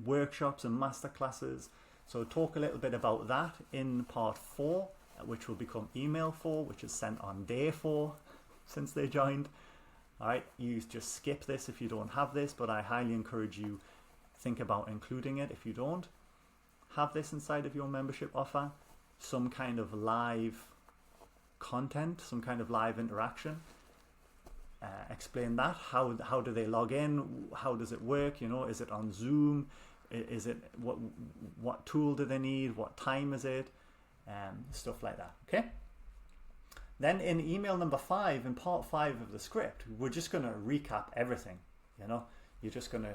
workshops and masterclasses? So talk a little bit about that in part 4, which will become email 4, which is sent on day 4 since they joined. All right, you just skip this if you don't have this, but I highly encourage you think about including it if you don't have this inside of your membership offer. Some kind of live content, some kind of live interaction. Explain that. How do they log in? How does it work? You know, is it on Zoom? Is it what tool do they need? What time is it? Stuff like that. Okay. Then in email number 5, in part 5 of the script, we're just going to recap everything. You know, you're just going to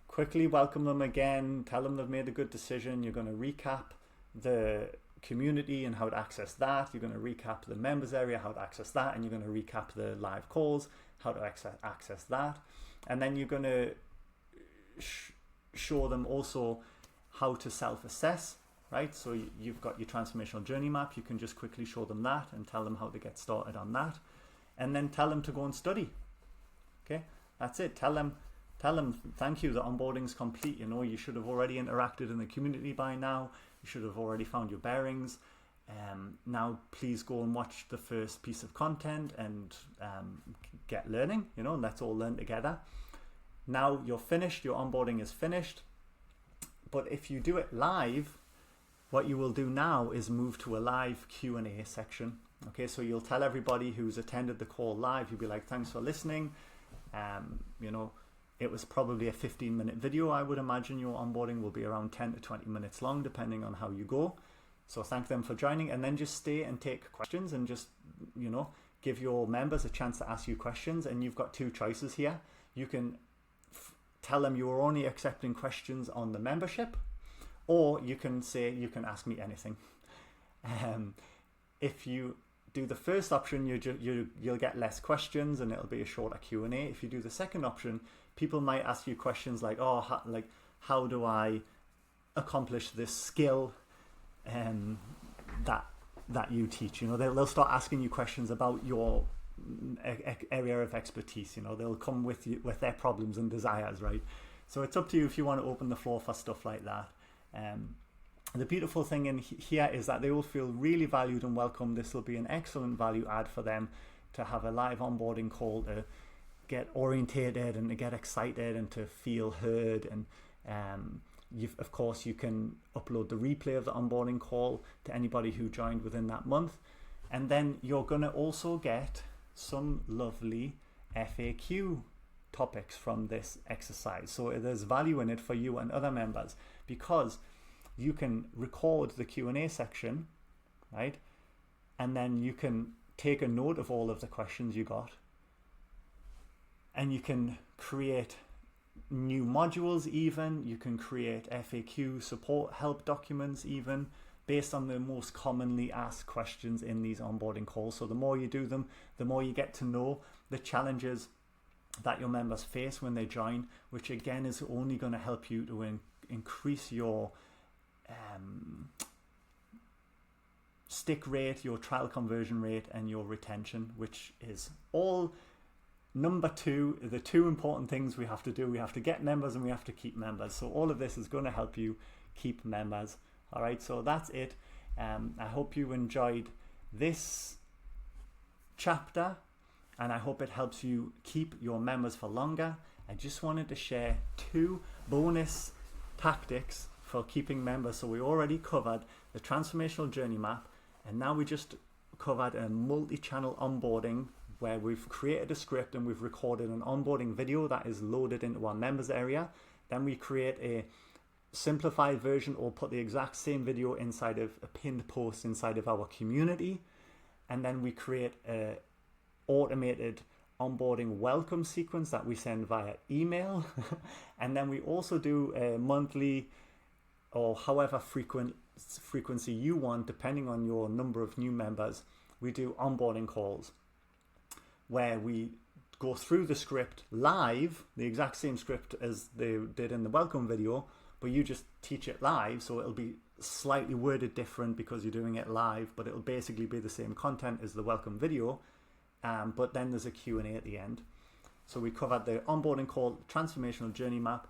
quickly welcome them again, tell them they've made a good decision. You're going to recap the community and how to access that. You're going to recap the members area, how to access that, and you're going to recap the live calls, how to access that. And then you're going to show them also how to self-assess, right? So you've got your transformational journey map. You can just quickly show them that and tell them how to get started on that. And then tell them to go and study. Okay, that's it. Tell them, thank you, the onboarding's complete. You know, you should have already interacted in the community by now. You should have already found your bearings. Now please go and watch the first piece of content and get learning. You know, let's all learn together. Now you're finished, your onboarding is finished. But if you do it live, what you will do now is move to a live Q&A section. Okay, so you'll tell everybody who's attended the call live, you'll be like, thanks for listening. You know, it was probably a 15-minute video. I would imagine your onboarding will be around 10 to 20 minutes long, depending on how you go. So thank them for joining, and then just stay and take questions and just, you know, give your members a chance to ask you questions. And you've got 2 choices here. You can tell them you're only accepting questions on the membership, or you can say you can ask me anything. If you do the first option, you'll get less questions and it'll be a shorter Q&A. If you do the second option, people might ask you questions like, oh, how do I accomplish this skill that you teach? You know, they'll start asking you questions about your area of expertise. You know, they'll come with you with their problems and desires, right? So it's up to you if you want to open the floor for stuff like that. The beautiful thing in here is that they will feel really valued and welcome. This will be an excellent value add for them to have a live onboarding call to get orientated and to get excited and to feel heard. And of course, you can upload the replay of the onboarding call to anybody who joined within that month. And then you're going to also get some lovely FAQ topics from this exercise. So there's value in it for you and other members, because you can record the Q&A section, right? And then you can take a note of all of the questions you got, and you can create new modules even. You can create FAQ support help documents even based on the most commonly asked questions in these onboarding calls. So the more you do them, the more you get to know the challenges that your members face when they join, which again is only going to help you to increase your stick rate, your trial conversion rate, and your retention, which is all number two, the two important things we have to do. We have to get members and we have to keep members. So all of this is going to help you keep members. All right, so that's it. I hope you enjoyed this chapter, and I hope it helps you keep your members for longer. I just wanted to share 2 bonus tactics for keeping members. So we already covered the transformational journey map, and now we just covered a multi-channel onboarding where we've created a script and we've recorded an onboarding video that is loaded into our members area. Then we create a simplified version or put the exact same video inside of a pinned post inside of our community. And then we create a automated onboarding welcome sequence that we send via email. And then we also do a monthly or however frequency you want, depending on your number of new members. We do onboarding calls where we go through the script live, the exact same script as they did in the welcome video, but you just teach it live, so it'll be slightly worded different because you're doing it live, but it'll basically be the same content as the welcome video, but then there's a Q&A at the end. So we covered the onboarding call, transformational journey map.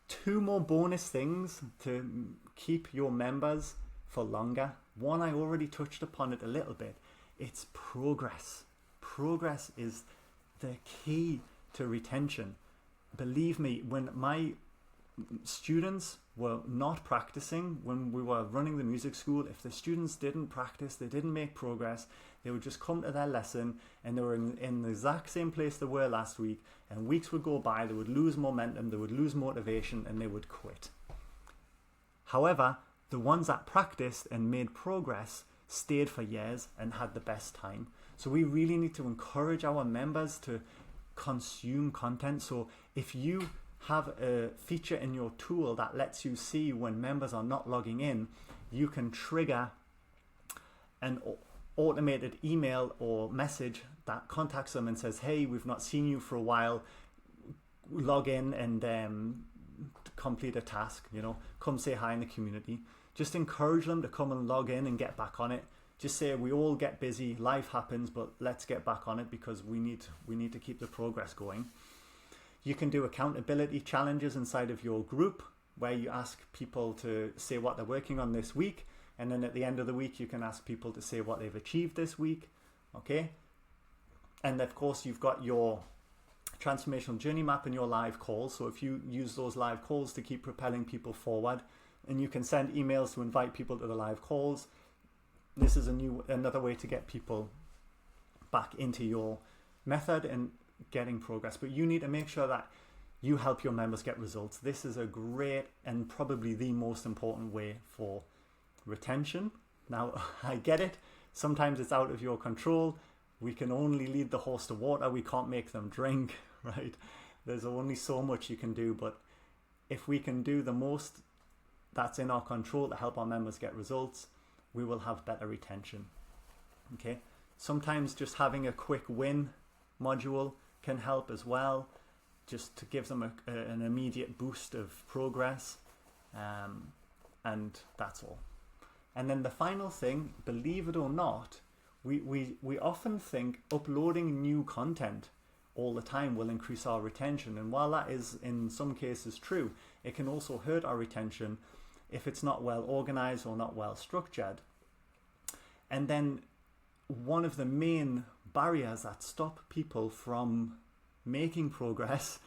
2 more bonus things to keep your members for longer. One, I already touched upon it a little bit. It's progress. Progress is the key to retention. Believe me, when my students were not practicing, when we were running the music school, if the students didn't practice, they didn't make progress, they would just come to their lesson and they were in the exact same place they were last week, and weeks would go by, they would lose momentum, they would lose motivation, and they would quit. However, the ones that practiced and made progress stayed for years and had the best time. So we really need to encourage our members to consume content. So if you have a feature in your tool that lets you see when members are not logging in, you can trigger an automated email or message that contacts them and says, hey, we've not seen you for a while, log in and complete a task, come say hi in the community. Just encourage them to come and log in and get back on it. Just say, we all get busy, life happens, but let's get back on it because we need to keep the progress going. You can do accountability challenges inside of your group where you ask people to say what they're working on this week, and then at the end of the week you can ask people to say what they've achieved this week. Okay, and of course you've got your transformational journey map and your live calls. So if you use those live calls to keep propelling people forward, and you can send emails to invite people to the live calls, this is another way to get people back into your method and getting progress. But you need to make sure that you help your members get results. This is a great and probably the most important way for retention. Now, I get it. Sometimes it's out of your control. We can only lead the horse to water. We can't make them drink, right? There's only so much you can do. But if we can do the most that's in our control to help our members get results, we will have better retention. Okay. Sometimes just having a quick win module can help as well, just to give them an immediate boost of progress, and that's all. And then the final thing, believe it or not, we often think uploading new content all the time will increase our retention, and while that is in some cases true, it can also hurt our retention if it's not well organized or not well structured. And then one of the main barriers that stop people from making progress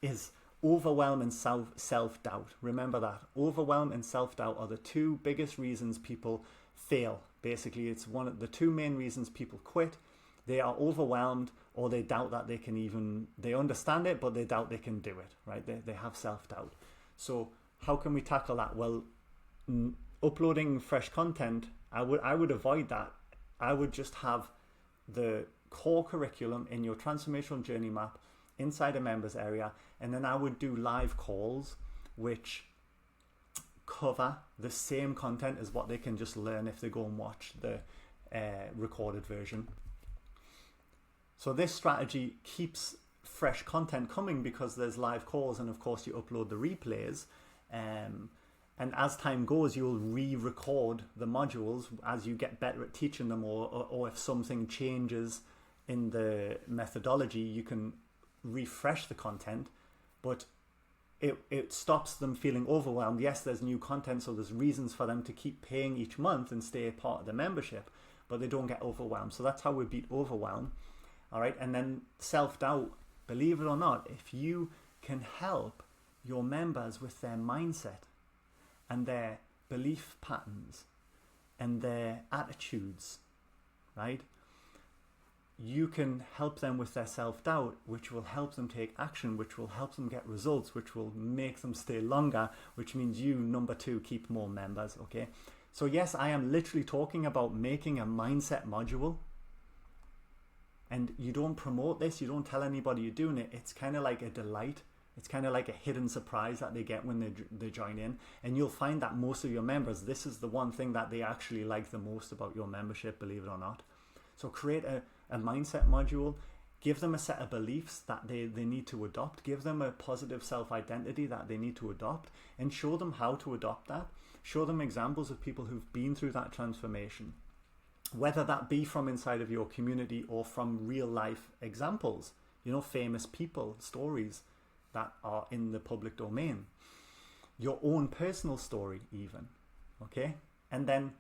is overwhelm and self-doubt. Remember that. Overwhelm and self-doubt are the 2 biggest reasons people fail. Basically, it's one of the 2 main reasons people quit. They are overwhelmed, or they doubt that they understand it, but they doubt they can do it, right? They have self-doubt. So how can we tackle that? Well, uploading fresh content, I would avoid that. I would just have the core curriculum in your transformational journey map inside a members area, and then I would do live calls which cover the same content as what they can just learn if they go and watch the recorded version. So this strategy keeps fresh content coming because there's live calls, and of course you upload the replays, and as time goes you'll re-record the modules as you get better at teaching them, or if something changes in the methodology you can refresh the content, but it stops them feeling overwhelmed. Yes, there's new content, so there's reasons for them to keep paying each month and stay a part of the membership, but they don't get overwhelmed. So that's how we beat overwhelm. All right, and then self-doubt. Believe it or not, if you can help your members with their mindset and their belief patterns and their attitudes, right, you can help them with their self-doubt, which will help them take action, which will help them get results, which will make them stay longer, which means you, number two, keep more members. Okay, so yes, I am literally talking about making a mindset module. And you don't promote this, you don't tell anybody you're doing it. It's kind of like a delight. It's kind of like a hidden surprise that they get when they join in. And you'll find that most of your members, this is the one thing that they actually like the most about your membership, believe it or not. So create a mindset module, give them a set of beliefs that they need to adopt, give them a positive self-identity that they need to adopt, and show them how to adopt that. Show them examples of people who've been through that transformation, whether that be from inside of your community or from real life examples, you know, famous people, stories that are in the public domain, your own personal story even, okay? And then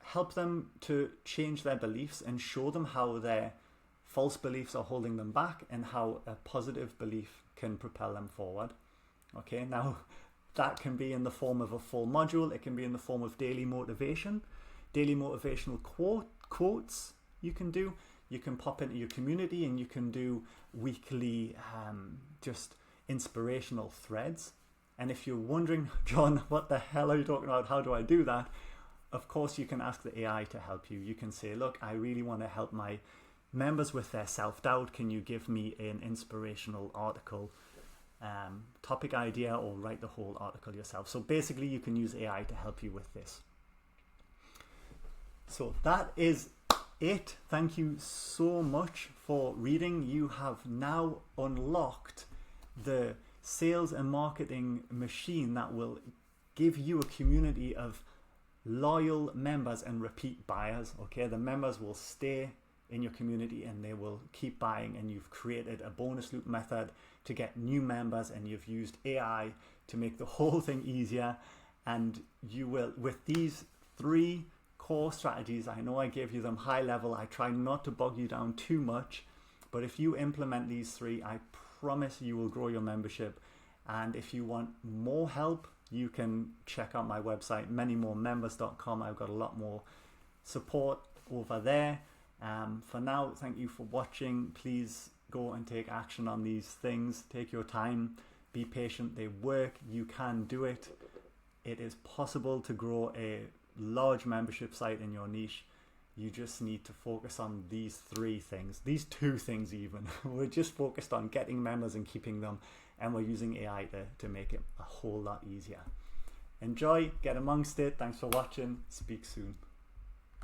help them to change their beliefs and show them how their false beliefs are holding them back and how a positive belief can propel them forward. Okay, now that can be in the form of a full module, it can be in the form of daily motivation. Daily motivational quotes you can do. You can pop into your community and you can do weekly just inspirational threads. And if you're wondering, John, what the hell are you talking about? How do I do that? Of course, you can ask the AI to help you. You can say, look, I really want to help my members with their self-doubt. Can you give me an inspirational article, topic idea, or write the whole article yourself? So basically, you can use AI to help you with this. So that is it. Thank you so much for reading. You have now unlocked the sales and marketing machine that will give you a community of loyal members and repeat buyers. Okay, the members will stay in your community and they will keep buying, and you've created a bonus loop method to get new members, and you've used AI to make the whole thing easier. And you will, with these 3 core strategies, I know I gave you them high level, I try not to bog you down too much, but if you implement these 3, I promise you will grow your membership. And if you want more help, you can check out my website, manymoremembers.com. I've got a lot more support over there. For now, thank you for watching. Please go and take action on these things. Take your time, be patient, they work, you can do it. It is possible to grow a large membership site in your niche. You just need to focus on these 3 things, these 2 things even. We're just focused on getting members and keeping them, and we're using AI to make it a whole lot easier. Enjoy, get amongst it. Thanks for watching. Speak soon.